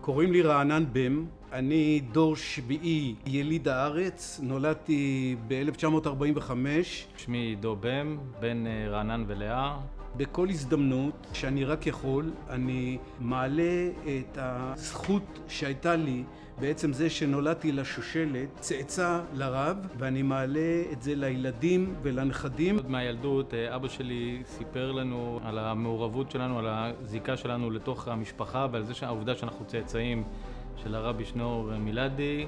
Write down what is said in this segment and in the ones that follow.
קוראים לי רענן בם, אני דור שביעי יליד הארץ, נולדתי ב-1945. שמי דו בם, בן רענן ולאה. בכל הזדמנות שאני רק יכול, אני מעלה את הזכות שהייתה לי בעצם זה שנולדתי לשושלת, צאצא לרב, ואני מעלה את זה לילדים ולנכדים. עוד מהילדות אבא שלי סיפר לנו על המעורבות שלנו, על הזיקה שלנו לתוך המשפחה ועל זה העובדה שאנחנו צאצאים של הרבי שנור מילדי,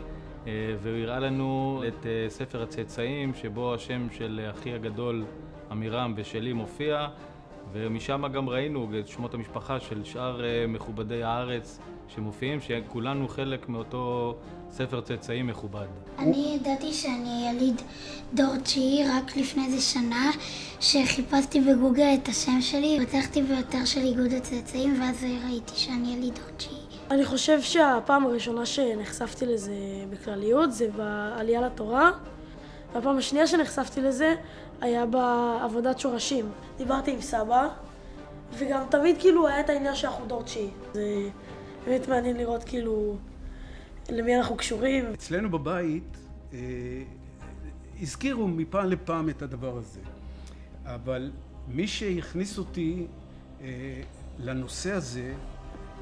והוא הראה לנו את ספר הצאצאים שבו השם של אחי הגדול אמירם ושלי מופיע, ומשם גם ראינו את שמות המשפחה של שאר מכובדי הארץ שמופיעים, שכולנו חלק מאותו ספר צאצאים מכובד. אני ידעתי שאני יליד דור תשיעי רק לפני איזה שנה, שחיפשתי בגוגל את השם שלי, פתחתי באתר של איגוד הצאצאים ואז ראיתי שאני יליד דור תשיעי. אני חושב שהפעם הראשונה שנחשפתי לזה בכלליות זה בעלייה לתורה, והפעם השנייה שנחשפתי לזה היה בעבודת שורשים. דיברתי עם סבא, וגם תמיד כאילו היה את העניין שאנחנו דור תשיעי. זה באמת מעניין לראות כאילו למי אנחנו קשורים. אצלנו בבית הזכירו מפעם לפעם את הדבר הזה, אבל מי שהכניס אותי לנושא הזה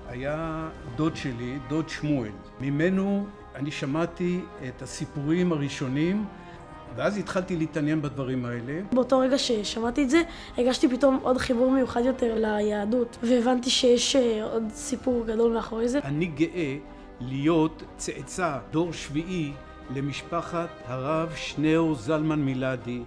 היה דוד שלי, דוד שמואל. ממנו אני שמעתי את הסיפורים הראשונים, ואז התחלתי להתעניין בדברים האלה. באותו רגע ששמעתי את זה, הרגשתי פתאום עוד חיבור מיוחד יותר ליהדות, והבנתי שיש עוד סיפור גדול מאחורי זה. אני גאה להיות צאצא דור שביעי למשפחת הרב שניאור זלמן מילדי.